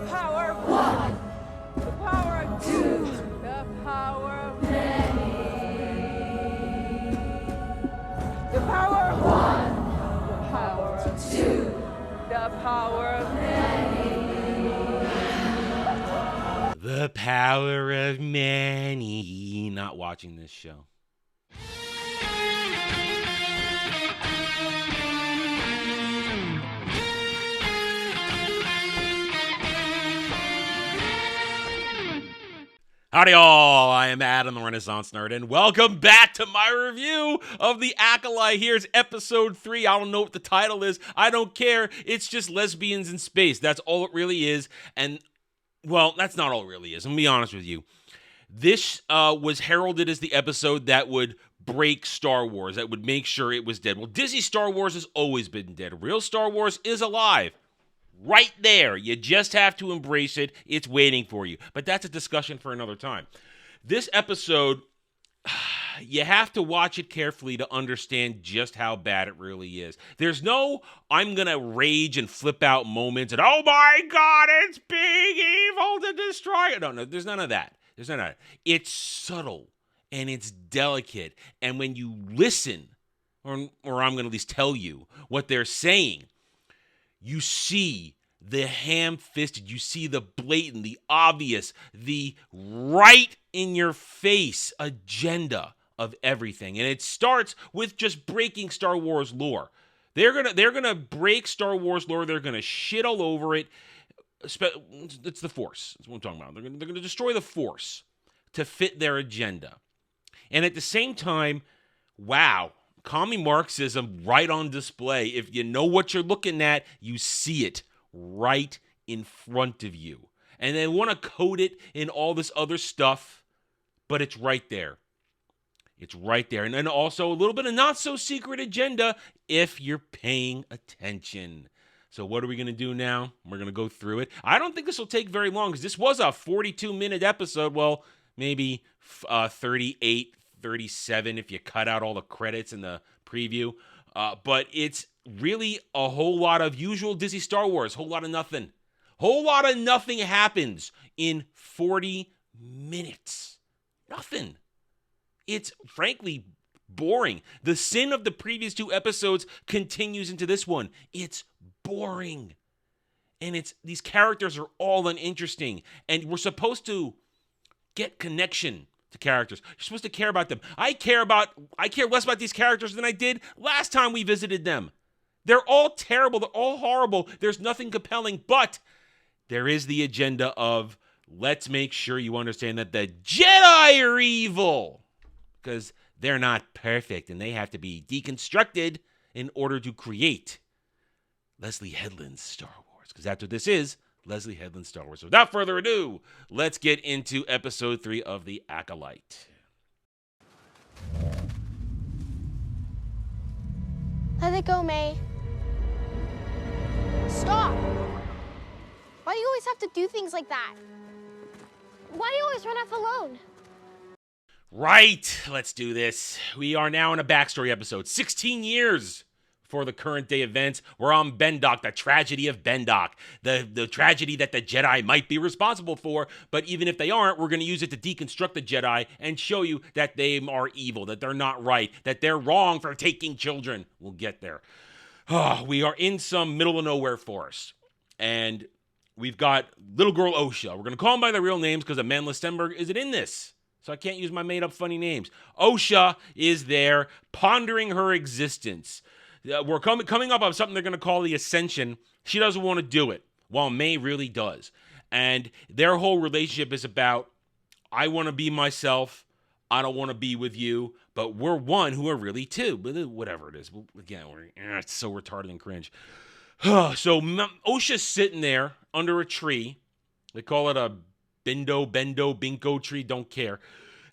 power of one. The power of two. The power of many. The power of one. The power of two. The power of many. The power of many. Not watching this show. Howdy all, I am Adam the Renaissance Nerd, and welcome back to my review of The Acolyte. Here's episode 3. I don't know what the title is. I don't care. It's just lesbians in space. That's all it really is. And, well, that's not all it really is. I'm going to be honest with you. This was heralded as the episode that would break Star Wars, that would make sure it was dead. Well, Disney Star Wars has always been dead. Real Star Wars is alive. Right there. You just have to embrace it. It's waiting for you. But that's a discussion for another time. This episode, you have to watch it carefully to understand just how bad it really is. There's no, I'm going to rage and flip out moments and, oh my God, it's big evil to destroy it. No, there's none of that. There's none of that. It's subtle and it's delicate. And when you listen, or I'm going to at least tell you what they're saying, you see the ham-fisted, you see the blatant, the obvious, the right-in-your-face agenda of everything. And it starts with just breaking Star Wars lore. They're gonna break Star Wars lore. They're gonna shit all over it. It's the Force. That's what I'm talking about. They're gonna destroy the Force to fit their agenda. And at the same time, wow, commie Marxism right on display. If you know what you're looking at, you see it right in front of you. And they want to code it in all this other stuff, but it's right there. It's right there. And then also a little bit of not-so-secret agenda if you're paying attention. So what are we going to do now? We're going to go through it. I don't think this will take very long because this was a 42-minute episode. Well, maybe 38 37 if you cut out all the credits in the preview. But it's really a whole lot of usual Disney Star Wars. Whole lot of nothing. Whole lot of nothing happens in 40 minutes. Nothing. It's frankly boring. The sin of the previous 2 episodes continues into this one. It's boring. And these characters are all uninteresting. And we're supposed to get connection to characters. You're supposed to care about them. I care less about these characters than I did last time we visited them. They're all terrible. They're all horrible. There's nothing compelling, but there is the agenda of let's make sure you understand that the Jedi are evil because they're not perfect and they have to be deconstructed in order to create Leslie Headland's Star Wars, because that's what this is. Leslie Headland Star Wars. So without further ado, let's get into episode 3 of The Acolyte. Let it go, May. Stop! Why do you always have to do things like that? Why do you always run off alone? Right, let's do this. We are now in a backstory episode. 16 years for the current day events. We're on Bendok, the tragedy of Bendok, the tragedy that the Jedi might be responsible for, but even if they aren't, we're going to use it to deconstruct the Jedi and show you that they are evil, that they're not right, that they're wrong for taking children. We'll get there. We are in some middle of nowhere forest, and we've got little girl Osha. We're going to call them by their real names because Amanda Stenberg isn't in this, so I can't use my made-up funny names. Osha is there pondering her existence. We're coming up on something they're going to call the Ascension. She doesn't want to do it, while May really does. And their whole relationship is about, I want to be myself, I don't want to be with you, but we're one who are really two. But whatever it is. Again, it's so retarded and cringe. So Osha's sitting there under a tree. They call it a binko tree, don't care.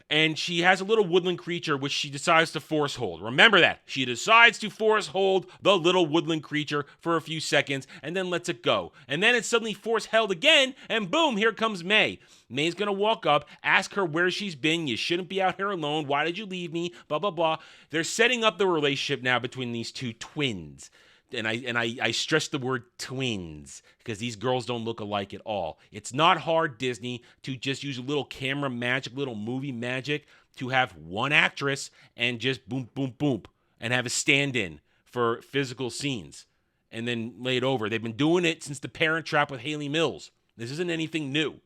And she has a little woodland creature which she decides to force hold. Remember that. She decides to force hold the little woodland creature for a few seconds and then lets it go. And then it's suddenly force held again, and boom, here comes May. May's going to walk up, ask her where she's been. You shouldn't be out here alone. Why did you leave me? Blah, blah, blah. They're setting up the relationship now between these two twins. I stress the word twins because these girls don't look alike at all. It's not hard, Disney, to just use a little camera magic, little movie magic to have one actress and just boom, boom, boom, and have a stand-in for physical scenes and then lay it over. They've been doing it since The Parent Trap with Haley Mills. This isn't anything new.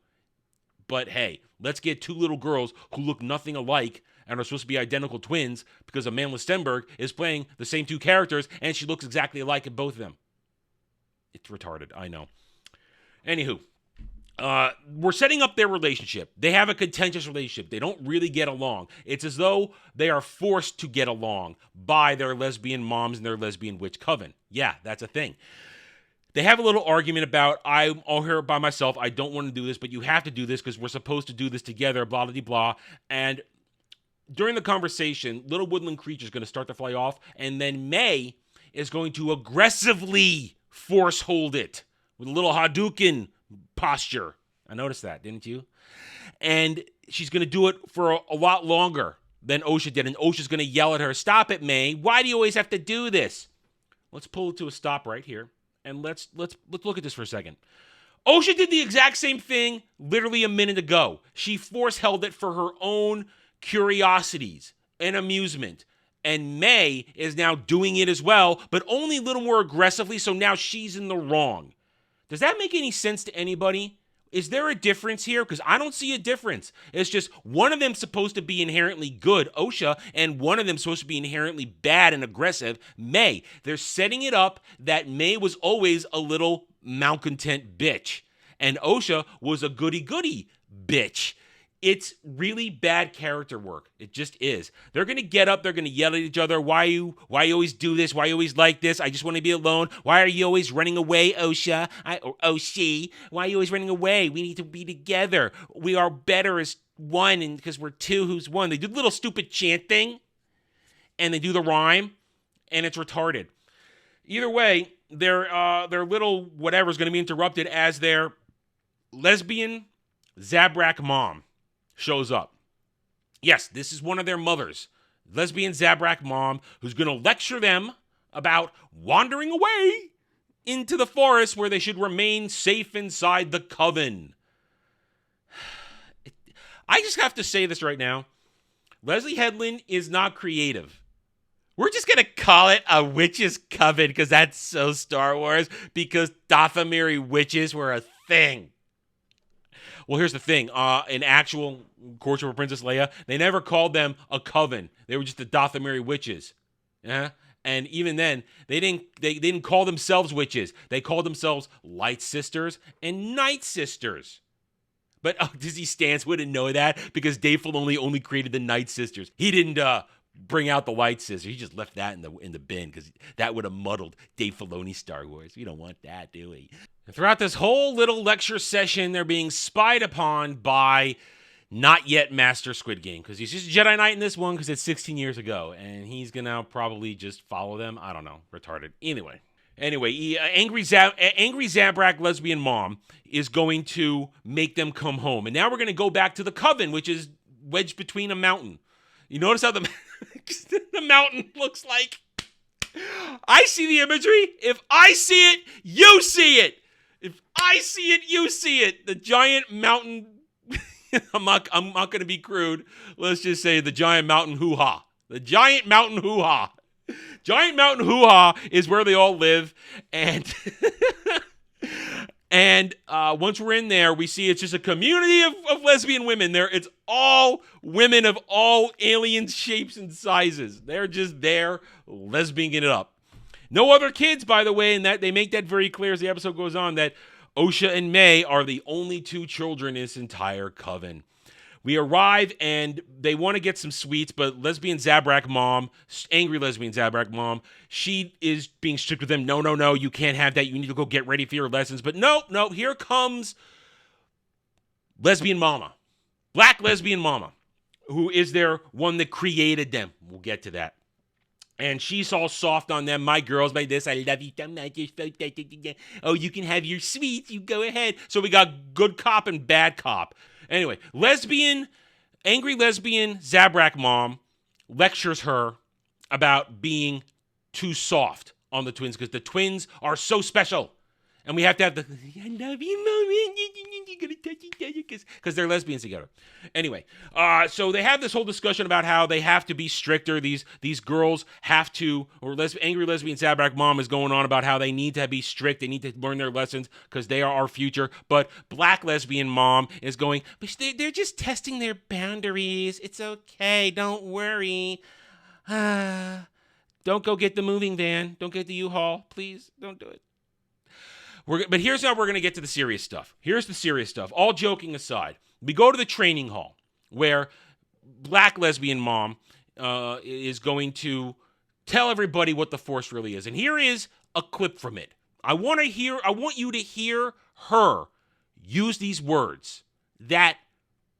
But hey, let's get two little girls who look nothing alike and are supposed to be identical twins because Amanda Stenberg is playing the same two characters and she looks exactly alike in both of them. It's retarded, I know. Anywho, we're setting up their relationship. They have a contentious relationship. They don't really get along. It's as though they are forced to get along by their lesbian moms and their lesbian witch coven. Yeah, that's a thing. They have a little argument about, I'm all here by myself, I don't want to do this, but you have to do this because we're supposed to do this together, blah, blah, blah. And during the conversation, little woodland creature is going to start to fly off, and then May is going to aggressively force hold it with a little Hadouken posture. I noticed that, didn't you? And she's going to do it for a lot longer than Osha did, and Osha's going to yell at her, "Stop it, May. Why do you always have to do this?" Let's pull it to a stop right here. And let's look at this for a second. Osha did the exact same thing literally a minute ago. She force held it for her own curiosities and amusement. And May is now doing it as well, but only a little more aggressively, so now she's in the wrong. Does that make any sense to anybody? Is there a difference here? Because I don't see a difference. It's just one of them supposed to be inherently good, Osha, and one of them supposed to be inherently bad and aggressive, May. They're setting it up that May was always a little malcontent bitch, and Osha was a goody-goody bitch. It's really bad character work. It just is. They're going to get up. They're going to yell at each other. Why you always do this? Why you always like this? I just want to be alone. Why are you always running away, Osha? Or Oshi? Why are you always running away? We need to be together. We are better as one, and because we're two, who's one? They do the little stupid chant thing, and they do the rhyme, and it's retarded. Either way, their little whatever is going to be interrupted as their lesbian Zabrak mom shows up. Yes, this is one of their mothers, lesbian Zabrak mom, who's going to lecture them about wandering away into the forest where they should remain safe inside the coven. I just have to say this right now. Leslie Headland is not creative. We're just going to call it a witches' coven because that's so Star Wars, because Dathomiri witches were a thing. Well, here's the thing. In actual Courtship of Princess Leia, they never called them a coven. They were just the Dathomiri witches. Yeah? And even then, they didn't call themselves witches. They called themselves Light Sisters and Night Sisters. But Disney Stans wouldn't know that because Dave Filoni only created the Night Sisters. He didn't bring out the Light Sisters. He just left that in the bin because that would have muddled Dave Filoni's Star Wars. We don't want that, do we? And throughout this whole little lecture session, they're being spied upon by not yet Master Squid Game, because he's just a Jedi Knight in this one because it's 16 years ago, and he's gonna probably just follow them. I don't know, retarded. Anyway, angry Zabrak lesbian mom is going to make them come home, and now we're gonna go back to the coven, which is wedged between a mountain. You notice how the mountain looks like? I see the imagery. If I see it, you see it. If I see it, you see it. The giant mountain. I'm not going to be crude. Let's just say the giant mountain hoo-ha. The giant mountain hoo-ha. Giant mountain hoo-ha is where they all live. And once we're in there, we see it's just a community of lesbian women. It's all women of all alien shapes and sizes. They're just there lesbianing it up. No other kids, by the way, and that they make that very clear as the episode goes on, that Osha and May are the only two children in this entire coven. We arrive, and they want to get some sweets, but lesbian Zabrak mom, angry lesbian Zabrak mom, she is being strict with them. No, you can't have that. You need to go get ready for your lessons. But no, here comes lesbian mama, black lesbian mama, who is their one that created them. We'll get to that. And she's all soft on them. My girls, my this, I love you so much. Oh, you can have your sweets. You go ahead. So we got good cop and bad cop. Anyway, angry lesbian Zabrak mom lectures her about being too soft on the twins because the twins are so special. And we have to have the, I love you, Mom, you're going to touch each other because they're lesbians together. Anyway, so they have this whole discussion about how they have to be stricter. These girls have to, or angry lesbian Sabrak mom is going on about how they need to be strict. They need to learn their lessons because they are our future. But black lesbian mom is going, but they're just testing their boundaries. It's okay. Don't worry. Don't go get the moving van. Don't get the U-Haul. Please, don't do it. But here's how we're going to get to the serious stuff. Here's the serious stuff. All joking aside, we go to the training hall where black lesbian mom is going to tell everybody what the Force really is. And here is a clip from it. I want you to hear her use these words that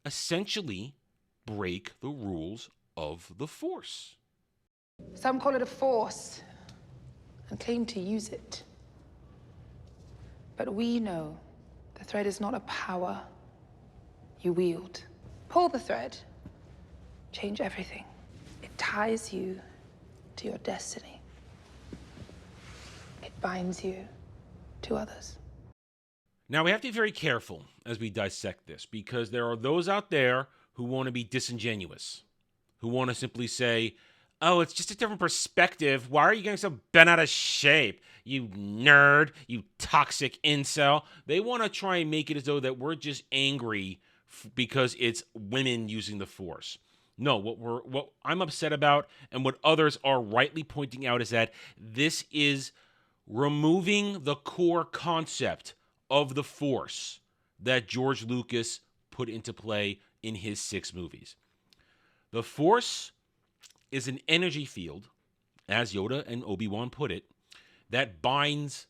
essentially break the rules of the Force. Some call it a force and claim to use it. But we know the thread is not a power you wield. Pull the thread, change everything. It ties you to your destiny. It binds you to others. Now, we have to be very careful as we dissect this because there are those out there who want to be disingenuous, who want to simply say, oh, it's just a different perspective. Why are you getting so bent out of shape? You nerd, you toxic incel. They want to try and make it as though that we're just angry because it's women using the Force. No, what I'm upset about and what others are rightly pointing out is that this is removing the core concept of the Force that George Lucas put into play in his 6 movies. The Force is an energy field, as Yoda and Obi-Wan put it, that binds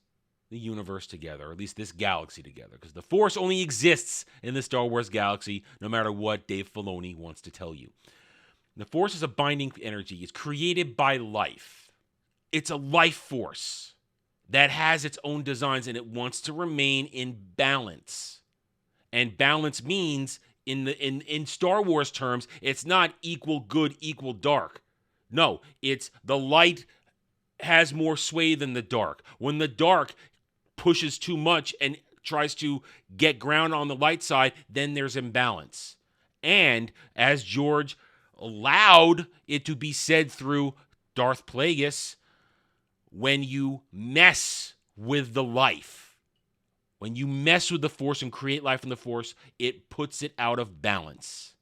the universe together, or at least this galaxy together, because the Force only exists in the Star Wars galaxy, no matter what Dave Filoni wants to tell you. The Force is a binding energy. It's created by life. It's a life force that has its own designs, and it wants to remain in balance. And balance means, in Star Wars terms, it's not equal good, equal dark. No, it's the light has more sway than the dark. When the dark pushes too much and tries to get ground on the light side, then there's imbalance. And as George allowed it to be said through Darth Plagueis, when you mess with the life, when you mess with the Force and create life in the Force, it puts it out of balance.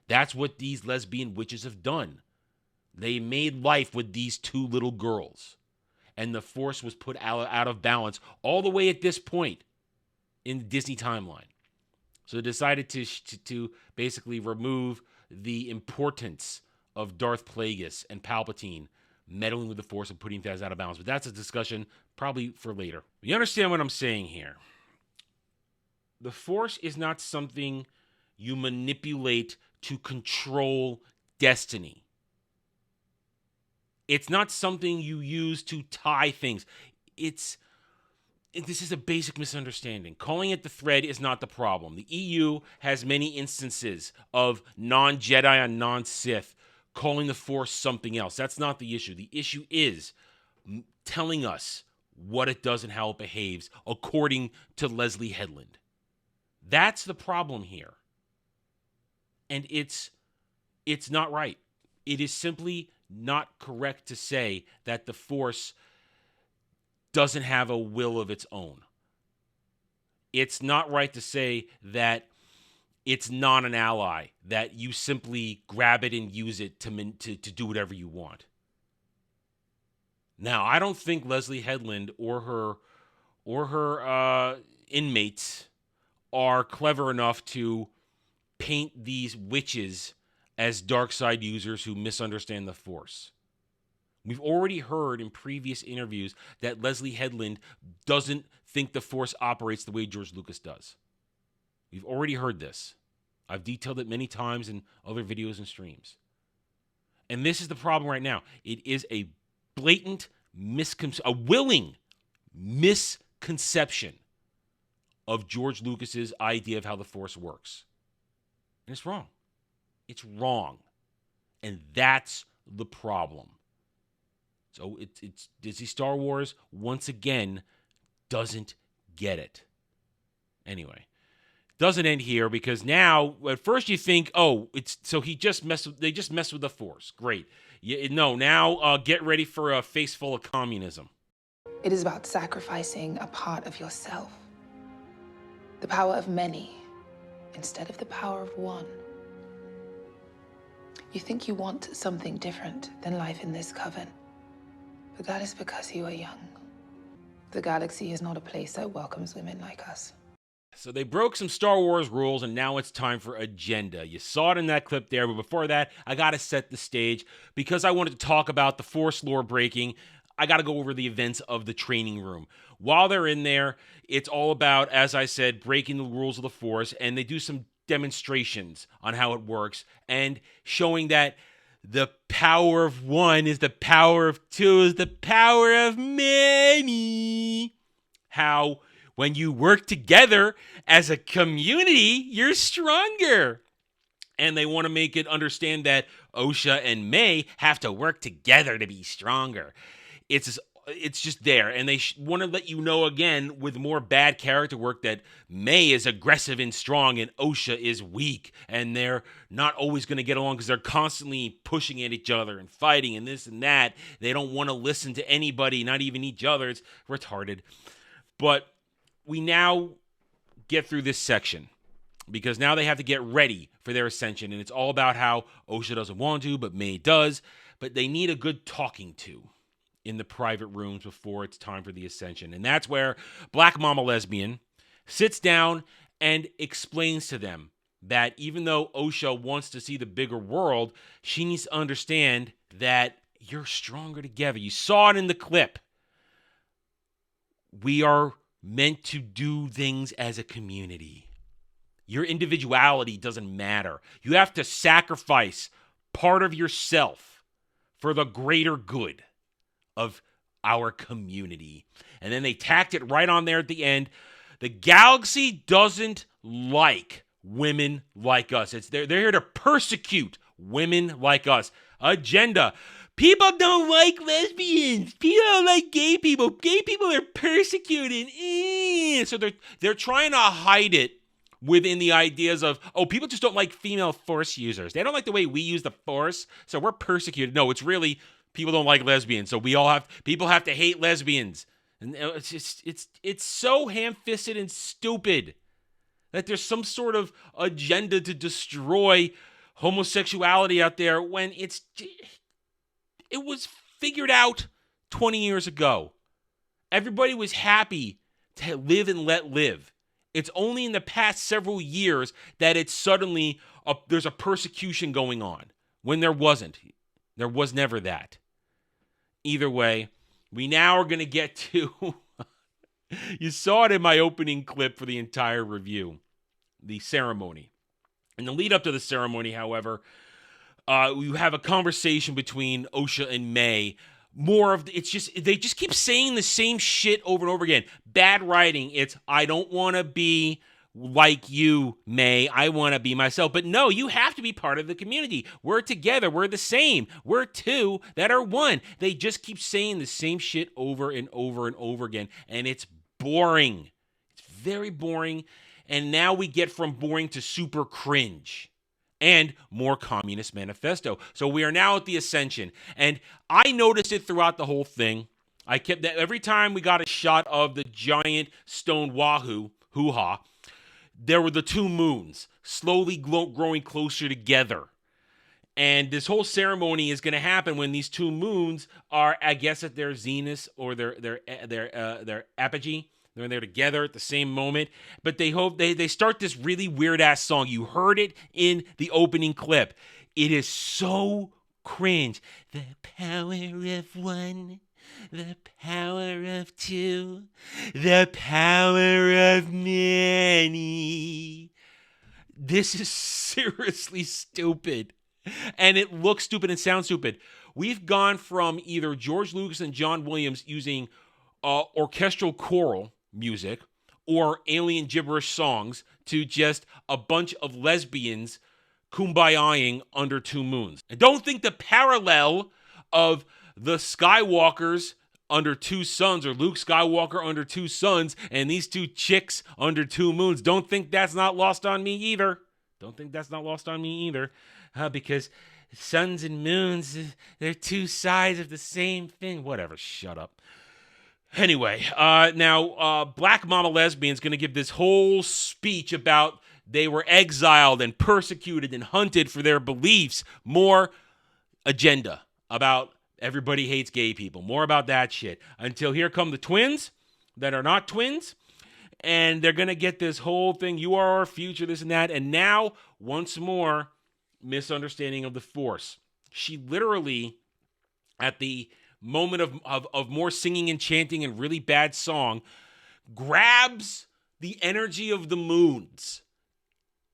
That's what these lesbian witches have done. They made life with these 2 little girls. And the Force was put out of balance all the way at this point in the Disney timeline. So they decided to basically remove the importance of Darth Plagueis and Palpatine meddling with the Force and putting things out of balance. But that's a discussion probably for later. You understand what I'm saying here? The Force is not something you manipulate to control destiny. It's not something you use to tie things. This is a basic misunderstanding. Calling it the thread is not the problem. The EU has many instances of non-Jedi and non-Sith calling the Force something else. That's not the issue. The issue is telling us what it does and how it behaves according to Leslie Headland. That's the problem here. And it's not right. It is simply not correct to say that the Force doesn't have a will of its own. It's not right to say that it's not an ally, that you simply grab it and use it to do whatever you want. Now, I don't think Leslie Headland or her inmates are clever enough to paint these witches as dark side users who misunderstand the Force. We've already heard in previous interviews that Leslie Headland doesn't think the Force operates the way George Lucas does. We've already heard this. I've detailed it many times in other videos and streams. And this is the problem right now. It is a blatant a willing misconception of George Lucas's idea of how the Force works. And it's wrong. It's wrong. And that's the problem. So it's Disney Star Wars once again doesn't get it. Anyway, doesn't end here because now at first you think, oh, it's so they just messed with the Force. Great. No, now get ready for a face full of communism. It is about sacrificing a part of yourself. The power of many instead of the power of one. You think you want something different than life in this coven, but that is because you are young. The galaxy is not a place that welcomes women like us. So they broke some Star Wars rules, and now it's time for agenda. You saw it in that clip there, but before that, I got to set the stage. Because I wanted to talk about the Force lore breaking, I got to go over the events of the training room. While they're in there, it's all about, as I said, breaking the rules of the Force, and they do some demonstrations on how it works, and showing that the power of one is the power of two is the power of many. How when you work together as a community, you're stronger. And they want to make it understand that Osha and May have to work together to be stronger. It's just there. And they want to let you know again with more bad character work that May is aggressive and strong and Osha is weak. And they're not always going to get along because they're constantly pushing at each other and fighting and this and that. They don't want to listen to anybody, not even each other. It's retarded. But we now get through this section because now they have to get ready for their ascension. And it's all about how Osha doesn't want to, but May does. But they need a good talking to in the private rooms before it's time for the ascension. And that's where Black Mama Lesbian sits down and explains to them that even though Osha wants to see the bigger world, she needs to understand that you're stronger together. You saw it in the clip. We are meant to do things as a community. Your individuality doesn't matter. You have to sacrifice part of yourself for the greater good of our community. And then they tacked it right on there at the end. The galaxy doesn't like women like us. They're here to persecute women like us. Agenda. People don't like lesbians. People don't like gay people. Gay people are persecuted. So they're trying to hide it within the ideas of, oh, people just don't like female Force users. They don't like the way we use the Force, so we're persecuted. No, it's really people don't like lesbians, so people have to hate lesbians. And it's so ham-fisted and stupid that there's some sort of agenda to destroy homosexuality out there when it was figured out 20 years ago. Everybody was happy to live and let live. It's only in the past several years that it's suddenly there's a persecution going on when there wasn't. There was never that. Either way, we now are going to get to, you saw it in my opening clip for the entire review, the ceremony. In the lead up to the ceremony, however, you have a conversation between Osha and May. They just keep saying the same shit over and over again. Bad writing. It's, I don't want to be like you, May. I want to be myself. But no, you have to be part of the community. We're together. We're the same. We're two that are one. They just keep saying the same shit over and over and over again. And it's boring. It's very boring. And now we get from boring to super cringe. And more Communist Manifesto. So we are now at the Ascension. And I noticed it throughout the whole thing. I kept that every time we got a shot of the giant stone wahoo, hoo-ha, there were the two moons slowly growing closer together. And this whole ceremony is going to happen when these two moons are, I guess, at their zenith or their apogee. They're there together at the same moment. But they start this really weird-ass song. You heard it in the opening clip. It is so cringe. The power of one, the power of two, the power of many. This is seriously stupid. And it looks stupid and sounds stupid. We've gone from either George Lucas and John Williams using orchestral choral music or alien gibberish songs to just a bunch of lesbians kumbayaing under two moons. And don't think the parallel of the Skywalkers under 2 suns, or Luke Skywalker under 2 suns, and these 2 chicks under 2 moons. Don't think that's not lost on me either. Because suns and moons, they're 2 sides of the same thing. Whatever, shut up. Anyway, now Black Mama Lesbian's going to give this whole speech about they were exiled and persecuted and hunted for their beliefs. More agenda about everybody hates gay people. More about that shit. Until here come the twins that are not twins. And they're going to get this whole thing. You are our future, this and that. And now, once more, misunderstanding of the Force. She literally, at the moment of more singing and chanting and really bad song, grabs the energy of the moons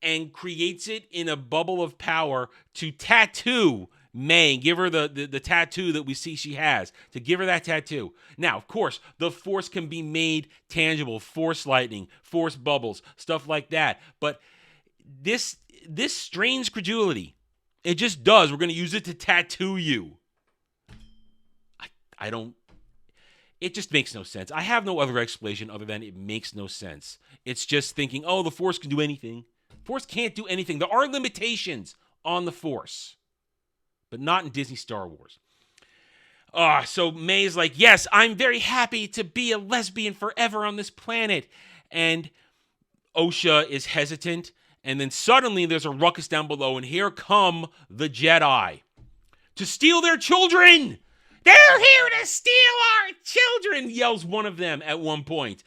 and creates it in a bubble of power to tattoo May, give her the tattoo that we see she has, to give her that tattoo. Now, of course, the Force can be made tangible, Force lightning, Force bubbles, stuff like that. But this strains credulity. It just does. We're going to use it to tattoo you. I don't... It just makes no sense. I have no other explanation other than it makes no sense. It's just thinking, oh, the Force can do anything. Force can't do anything. There are limitations on the Force, but not in Disney Star Wars. So May's like, yes, I'm very happy to be a lesbian forever on this planet. And Osha is hesitant. And then suddenly there's a ruckus down below, and here come the Jedi to steal their children. They're here to steal our children, yells one of them at one point.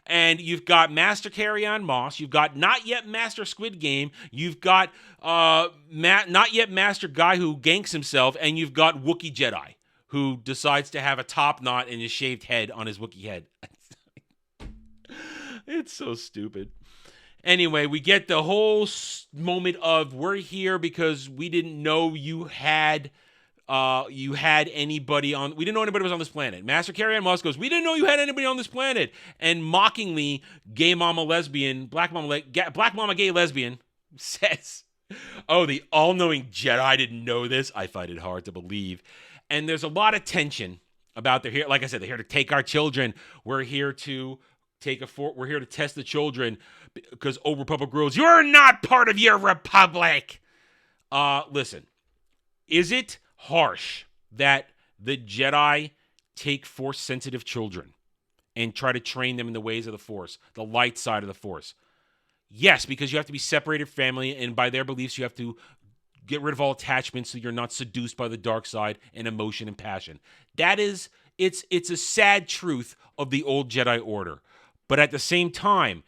And you've got Master Carry-On Moss. You've got not yet Master Squid Game. You've got not yet Master Guy who ganks himself. And you've got Wookiee Jedi who decides to have a top knot in his shaved head on his Wookiee head. It's so stupid. Anyway, we get the whole moment of we're here because we didn't know you had anybody on. We didn't know anybody was on this planet. Master Carry-On Moss goes, we didn't know you had anybody on this planet. And mockingly, Black Mama Gay Lesbian says, oh, the all-knowing Jedi didn't know this. I find it hard to believe. And there's a lot of tension about they're here. Like I said, they're here to take our children. We're here to we're here to test the children because Old Republic rules. You're not part of your republic. Listen, is it harsh that the Jedi take Force-sensitive children and try to train them in the ways of the Force, the light side of the Force? Yes, because you have to be separated from family, and by their beliefs, you have to get rid of all attachments so you're not seduced by the dark side and emotion and passion. That is, it's a sad truth of the old Jedi Order. But at the same time,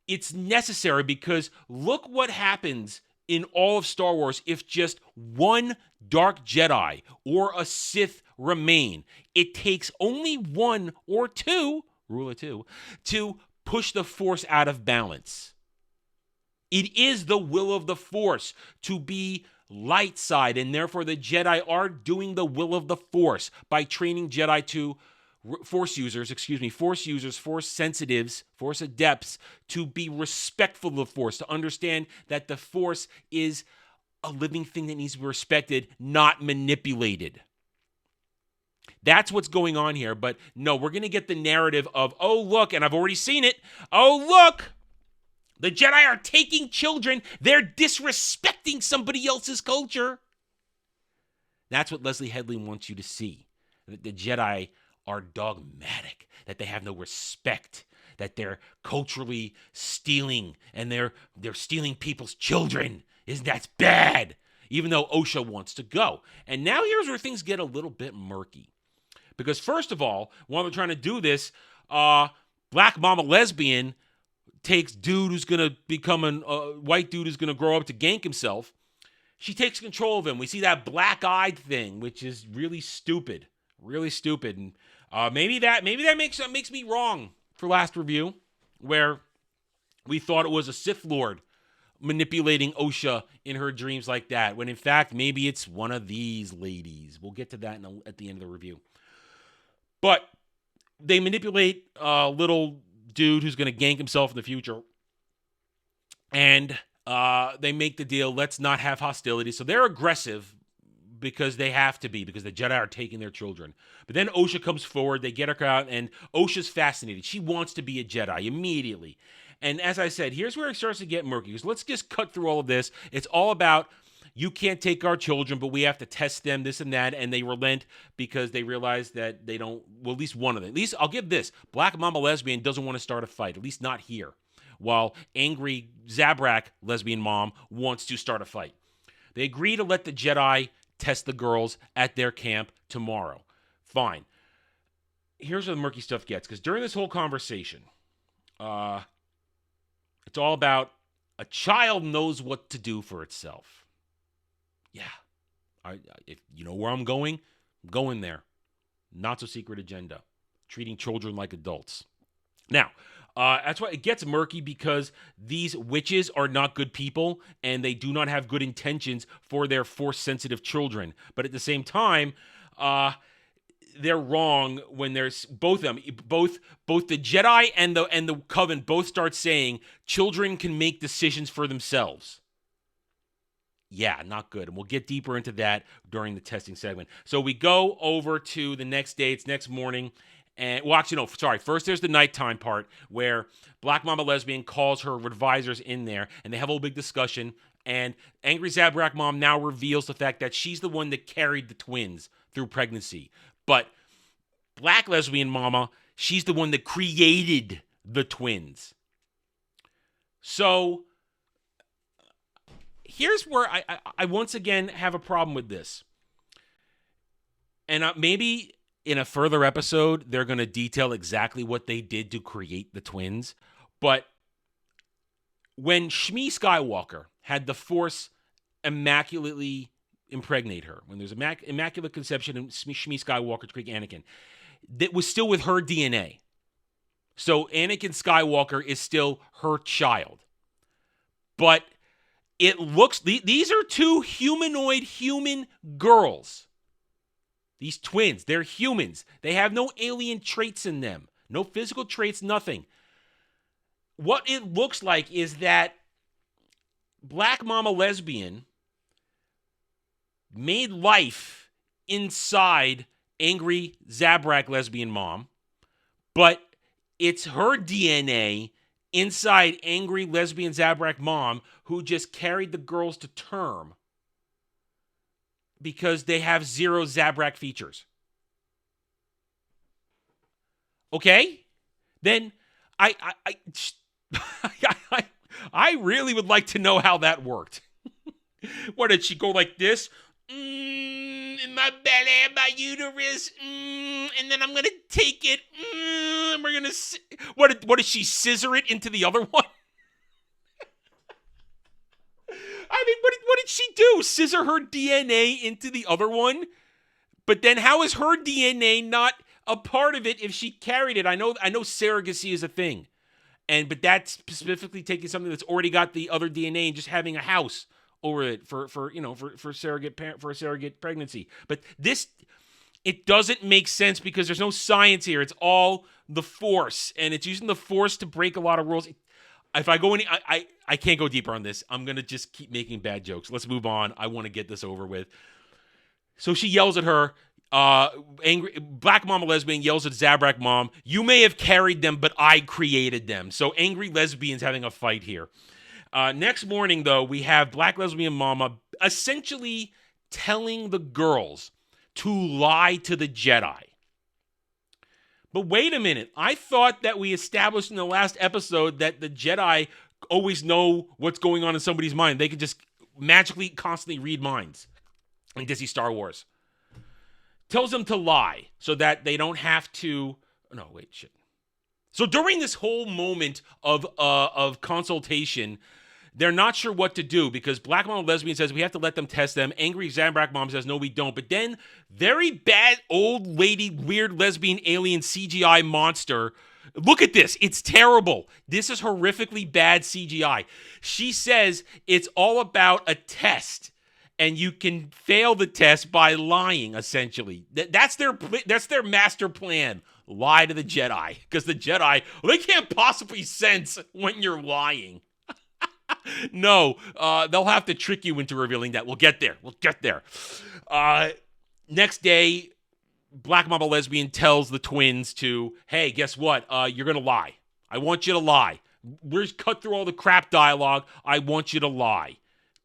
it's necessary because look what happens in all of Star Wars if just one Dark Jedi or a Sith remain. It takes only one or two, rule of two, to push the Force out of balance. It is the will of the Force to be light side, and therefore the Jedi are doing the will of the Force by training Jedi to Force users, Force sensitives, Force adepts, to be respectful of the Force, to understand that the Force is a living thing that needs to be respected, not manipulated. That's what's going on here. But no, we're going to get the narrative of, oh, look, and I've already seen it. Oh, look, the Jedi are taking children. They're disrespecting somebody else's culture. That's what Leslie Headley wants you to see. That the Jedi are dogmatic, that they have no respect, that they're culturally stealing, and they're stealing people's children. Isn't that bad? Even though Osha wants to go. And now here's where things get a little bit murky. Because first of all, while they're trying to do this, Black Mama Lesbian takes dude who's going to become a white dude who's going to grow up to gank himself. She takes control of him. We see that black-eyed thing, which is really stupid. Really stupid. And maybe that makes me wrong for last review, where we thought it was a Sith Lord manipulating Osha in her dreams like that, when in fact maybe it's one of these ladies. We'll get to that at the end of the review. But they manipulate a little dude who's going to gank himself in the future, and they make the deal, let's not have hostility. So they're aggressive, because they have to be, because the Jedi are taking their children. But then Osha comes forward, they get her out, and Osha's fascinated. She wants to be a Jedi immediately. And as I said, here's where it starts to get murky. Because let's just cut through all of this. It's all about, you can't take our children, but we have to test them, this and that. And they relent because they realize that they don't, well, at least one of them. At least I'll give this. Black Mama Lesbian doesn't want to start a fight, at least not here. While angry Zabrak Lesbian Mom wants to start a fight. They agree to let the Jedi test the girls at their camp tomorrow. Fine. Here's where the murky stuff gets. Because during this whole conversation, it's all about a child knows what to do for itself. Yeah. If you know where I'm going there. Not so secret agenda. Treating children like adults. Now, that's why it gets murky, because these witches are not good people and they do not have good intentions for their Force-sensitive children. But at the same time, they're wrong when there's both of them, both the Jedi and the Coven both start saying children can make decisions for themselves. Yeah, not good. And we'll get deeper into that during the testing segment. So we go over to the next day. It's next morning. And, well, actually, no, sorry. First, there's the nighttime part where Black Mama Lesbian calls her advisors in there, and they have a whole big discussion. And angry Zabrak Mom now reveals the fact that she's the one that carried the twins through pregnancy. But Black Lesbian Mama, she's the one that created the twins. So here's where I once again have a problem with this. And maybe in a further episode, they're going to detail exactly what they did to create the twins. But when Shmi Skywalker had the Force immaculately impregnate her, when there's immaculate conception in Shmi Skywalker to create Anakin, that was still with her DNA. So Anakin Skywalker is still her child. But it looks, these are two humanoid human girls. These twins, they're humans. They have no alien traits in them. No physical traits, nothing. What it looks like is that Black Mama Lesbian made life inside angry Zabrak Lesbian Mom, but it's her DNA inside angry lesbian Zabrak Mom who just carried the girls to term because they have zero Zabrak features. Okay? Then I really would like to know how that worked. What, did she go like this? In my belly, my uterus, and then I'm going to take it, and we're going to... What did she scissor it into the other one? I mean, what did she do? Scissor her DNA into the other one? But then how is her DNA not a part of it if she carried it? I know surrogacy is a thing. But that's specifically taking something that's already got the other DNA and just having a house over it for a surrogate pregnancy. But this, it doesn't make sense because there's no science here. It's all the Force, and it's using the Force to break a lot of rules. If I go I can't go deeper on this. I'm gonna just keep making bad jokes. Let's move on. I want to get this over with. So she yells at her. Angry Black Mama Lesbian yells at Zabrak Mom, "You may have carried them, but I created them." So angry lesbians having a fight here. Next morning, though, we have Black Lesbian Mama essentially telling the girls to lie to the Jedi. But wait a minute. I thought that we established in the last episode that the Jedi always know what's going on in somebody's mind. They can just magically, constantly read minds in Disney Star Wars. Tells them to lie so that they don't have to... No, wait, shit. So during this whole moment of consultation, they're not sure what to do because Black Mama Lesbian says we have to let them test them. Angry Zabrak Mom says no, we don't. But then very bad old lady, weird lesbian alien CGI monster. Look at this. It's terrible. This is horrifically bad CGI. She says it's all about a test. And you can fail the test by lying, essentially. That's their master plan. Lie to the Jedi. Because the Jedi, they can't possibly sense when you're lying. No, they'll have to trick you into revealing that. We'll get there. Next day, Black Mama Lesbian tells the twins to, hey, guess what? You're going to lie. I want you to lie. We're cut through all the crap dialogue. I want you to lie.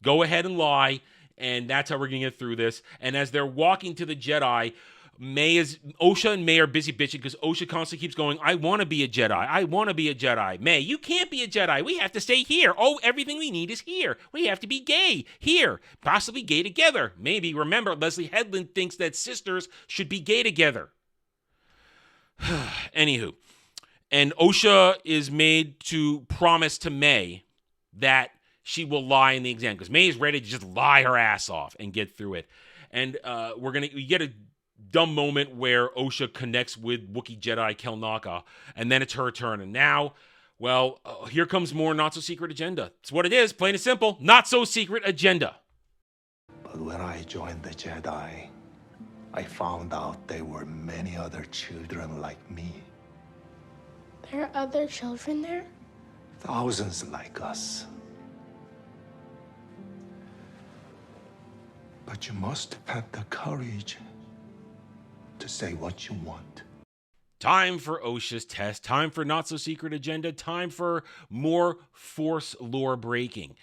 Go ahead and lie, and that's how we're going to get through this. And as they're walking to the Jedi, Osha and May are busy bitching because Osha constantly keeps going, I want to be a Jedi. I want to be a Jedi. May, you can't be a Jedi. We have to stay here. Oh, everything we need is here. We have to be gay here. Possibly gay together. Maybe. Remember, Leslie Headland thinks that sisters should be gay together. Anywho. And Osha is made to promise to May that she will lie in the exam because May is ready to just lie her ass off and get through it. And we get a dumb moment where Osha connects with Wookiee Jedi Kelnaka, and then it's her turn. And now, well, here comes more not-so-secret agenda. It's what it is, plain and simple, not-so-secret agenda. But when I joined the Jedi, I found out there were many other children like me. There are other children there? Thousands like us. But you must have the courage to say what you want. Time for Osha's test. Time for not-so-secret agenda. Time for more Force lore breaking.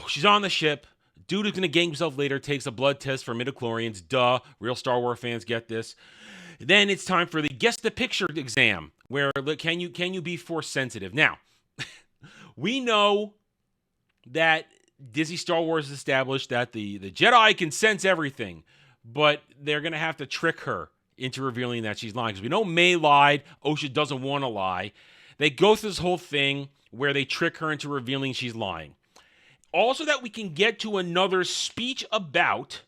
She's on the ship. Dude who's going to gang himself later takes a blood test for midichlorians. Duh. Real Star Wars fans get this. Then it's time for the guess the picture exam, where can you be Force sensitive? Now, we know that Disney Star Wars established that the Jedi can sense everything, but they're going to have to trick her into revealing that she's lying. Because we know May lied. Osha doesn't want to lie. They go through this whole thing where they trick her into revealing she's lying. Also that we can get to another speech about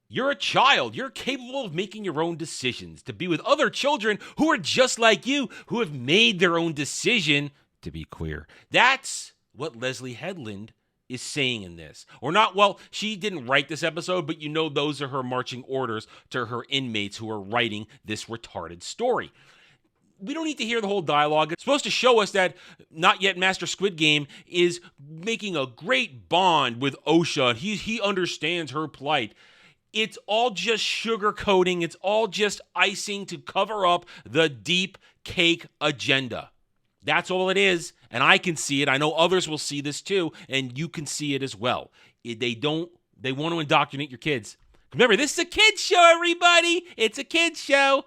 you're a child. You're capable of making your own decisions, to be with other children who are just like you, who have made their own decision to be queer. That's what Leslie Headland is saying in this. Or not, well, she didn't write this episode, but you know those are her marching orders to her inmates who are writing this retarded story. We don't need to hear the whole dialogue. It's supposed to show us that Not Yet Master Squid Game is making a great bond with Osha. He understands her plight. It's all just sugarcoating. It's all just icing to cover up the deep cake agenda. That's all it is, and I can see it. I know others will see this too, and you can see it as well. They want to indoctrinate your kids. Remember, this is a kids show, everybody. It's a kids show.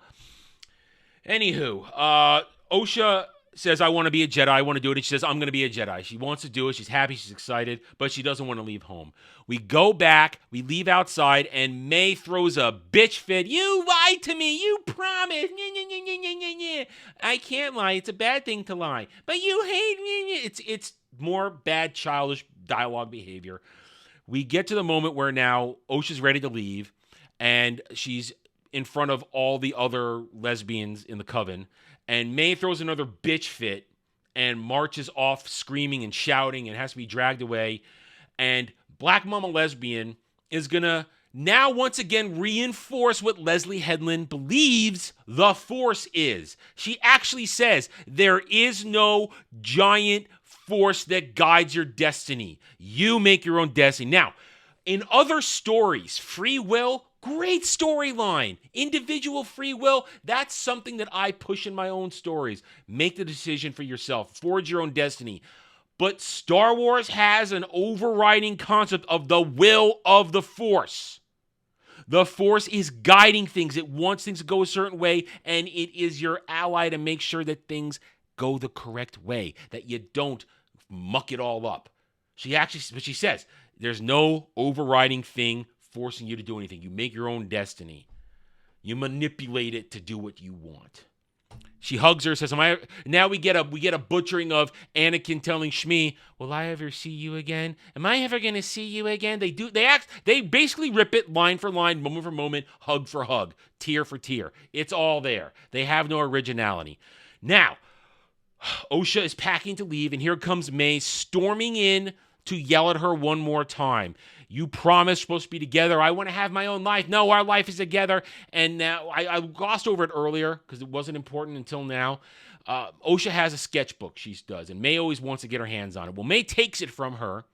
Anywho, Osha says, I want to be a Jedi. I want to do it. And she says, I'm going to be a Jedi. She wants to do it. She's happy. She's excited, but she doesn't want to leave home. We go back. We leave outside, and May throws a bitch fit. You lied to me. You promised. I can't lie. It's a bad thing to lie. But you hate me. It's more bad, childish dialogue behavior. We get to the moment where now Osha's ready to leave, and she's in front of all the other lesbians in the coven. And May throws another bitch fit and marches off screaming and shouting and has to be dragged away. And Black Mama Lesbian is going to now once again reinforce what Leslie Headland believes the Force is. She actually says there is no giant force that guides your destiny. You make your own destiny. Now, in other stories, free will, great storyline. Individual free will, that's something that I push in my own stories. Make the decision for yourself. Forge your own destiny. But Star Wars has an overriding concept of the will of the Force. The Force is guiding things. It wants things to go a certain way, and it is your ally to make sure that things go the correct way, that you don't muck it all up. She says, there's no overriding thing forcing you to do anything. You make your own destiny. You manipulate it to do what you want. She hugs her, says, now we get a butchering of Anakin telling Shmi, will I ever see you again? Am I ever going to see you again? They basically rip it line for line, moment for moment, hug for hug, tear for tear. It's all there. They have no originality. Now, Osha is packing to leave, and here comes May storming in to yell at her one more time. You promised we're supposed to be together. I want to have my own life. No, our life is together. And now I glossed over it earlier because it wasn't important until now. OSHA has a sketchbook she does, and May always wants to get her hands on it. Well, May takes it from her.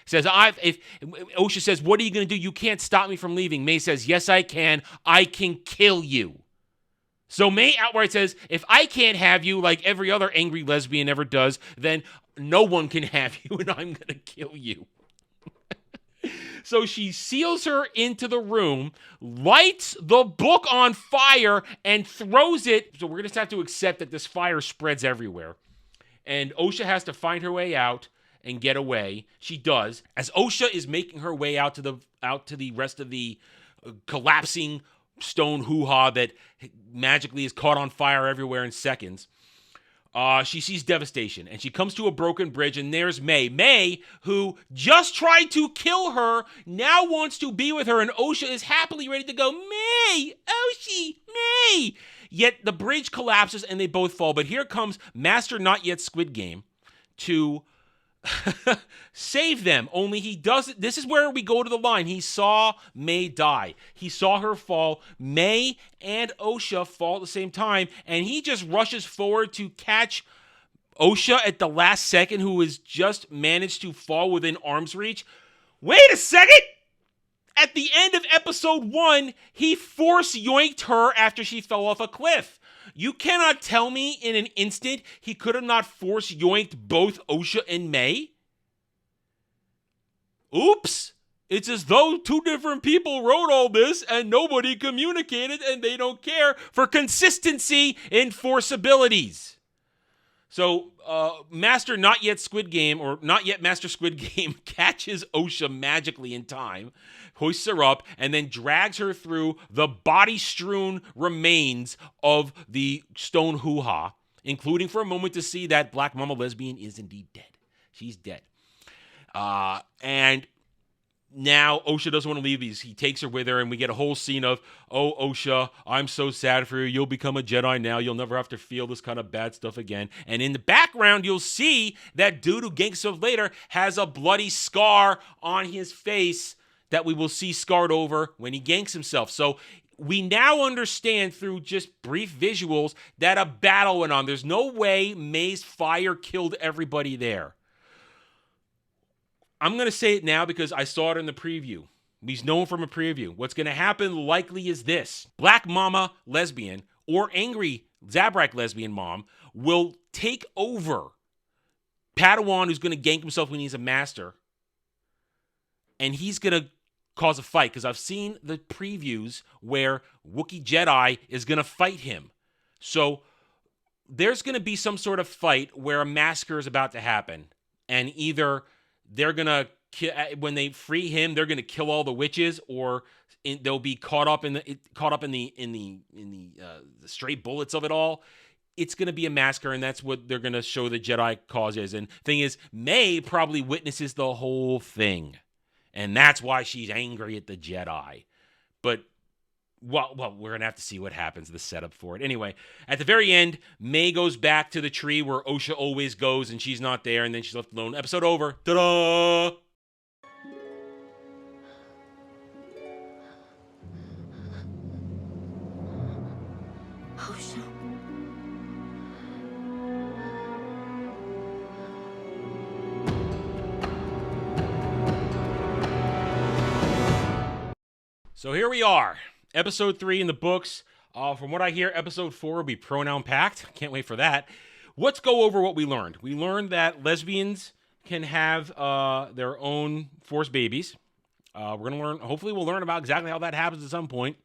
Says, if OSHA says, what are you going to do? You can't stop me from leaving. May says, yes, I can. I can kill you. So May outright says, if I can't have you like every other angry lesbian ever does, then no one can have you, and I'm going to kill you. So she seals her into the room, lights the book on fire, and throws it. So we're going to have to accept that this fire spreads everywhere. And OSHA has to find her way out and get away. She does. As OSHA is making her way out to the rest of the collapsing stone hoo-ha that magically is caught on fire everywhere in seconds, she sees devastation, and she comes to a broken bridge, and there's May. May, who just tried to kill her, now wants to be with her, and OSHA is happily ready to go, May! Oshie! May! Yet the bridge collapses, and they both fall. But here comes Master Not Yet Squid Game to save them. Only he doesn't. This is where we go to the line. He saw May die. He saw her fall. May and OSHA fall at the same time, and he just rushes forward to catch OSHA at the last second, who has just managed to fall within arm's reach. Wait a second! At the end of episode 1, he force yoinked her after she fell off a cliff. You cannot tell me in an instant he could have not force yoinked both OSHA and May? Oops! It's as though two different people wrote all this and nobody communicated, and they don't care for consistency in force abilities. So, Master Not Yet Squid Game, or Not Yet Master Squid Game, catches OSHA magically in time, hoists her up, and then drags her through the body-strewn remains of the stone hoo-ha, including for a moment to see that Black Mama Lesbian is indeed dead. She's dead. And now OSHA doesn't want to leave these. He takes her with her, and we get a whole scene of, oh, OSHA, I'm so sad for you. You'll become a Jedi now. You'll never have to feel this kind of bad stuff again. And in the background, you'll see that dude who ganks himself later has a bloody scar on his face that we will see scarred over when he ganks himself. So we now understand through just brief visuals that a battle went on. There's no way May's fire killed everybody there. I'm going to say it now because I saw it in the preview. He's known from a preview. What's going to happen likely is this. Black Mama Lesbian, or angry Zabrak Lesbian mom, will take over Padawan, who's going to gank himself when he's a master. And he's going to cause a fight, because I've seen the previews where Wookiee Jedi is going to fight him. So there's going to be some sort of fight where a massacre is about to happen. And either they're going to, when they free him, they're going to kill all the witches, or they'll be caught up in the stray bullets of it all. It's going to be a massacre, and that's what they're going to show the Jedi cause is. And thing is, May probably witnesses the whole thing. And that's why she's angry at the Jedi. But, well, we're going to have to see what happens, the setup for it. Anyway, at the very end, May goes back to the tree where OSHA always goes, and she's not there, and then she's left alone. Episode over. Ta-da! OSHA. So here we are, episode 3 in the books. From what I hear, episode 4 will be pronoun-packed. Can't wait for that. Let's go over what we learned. We learned that lesbians can have their own Force babies. We're going to learn, hopefully we'll learn about exactly how that happens at some point.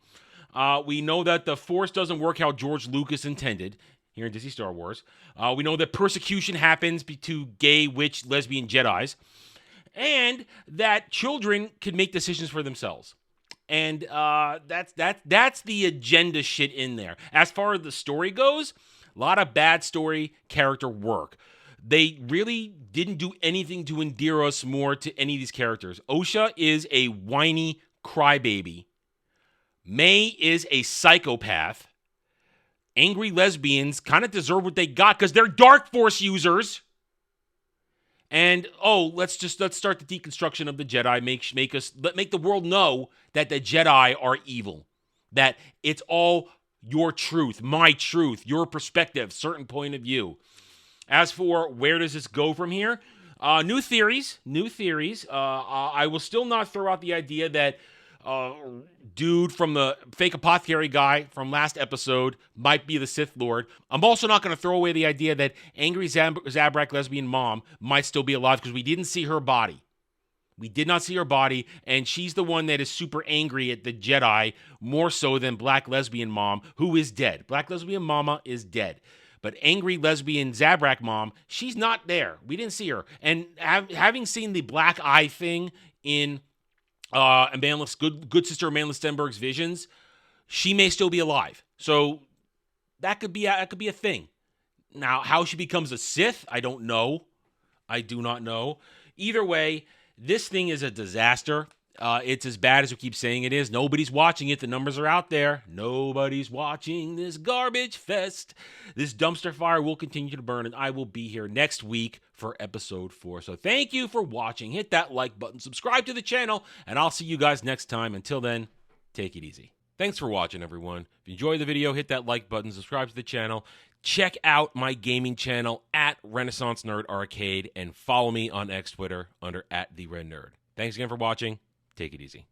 We know that the Force doesn't work how George Lucas intended here in Disney Star Wars. We know that persecution happens to gay, witch, lesbian Jedis. And that children can make decisions for themselves. And that's the agenda shit in there. As far as the story goes, a lot of bad story character work. They really didn't do anything to endear us more to any of these characters. OSHA is a whiny crybaby. May is a psychopath. Angry lesbians kind of deserve what they got because they're Dark Force users. And, let's start the deconstruction of the Jedi. Make the world know that the Jedi are evil. That it's all your truth, my truth, your perspective, certain point of view. As for where does this go from here? New theories. I will still not throw out the idea that dude from the fake apothecary guy from last episode might be the Sith Lord. I'm also not going to throw away the idea that angry Zabrak lesbian mom might still be alive because we didn't see her body. We did not see her body, and she's the one that is super angry at the Jedi more so than Black lesbian mom, who is dead. Black lesbian mama is dead. But angry lesbian Zabrak mom, she's not there. We didn't see her. And having seen the black eye thing in good sister Amandla Stenberg's visions, she may still be alive. So that could be a thing. Now, how she becomes a Sith, I don't know. I do not know. Either way, this thing is a disaster. It's as bad as we keep saying it is. Nobody's watching it. The numbers are out there. Nobody's watching this garbage fest. This dumpster fire will continue to burn, and I will be here next week for episode 4. So thank you for watching. Hit that like button. Subscribe to the channel, and I'll see you guys next time. Until then, take it easy. Thanks for watching, everyone. If you enjoyed the video, hit that like button. Subscribe to the channel. Check out my gaming channel at Renaissance Nerd Arcade, and follow me on X Twitter under @TheRedNerd. Thanks again for watching. Take it easy.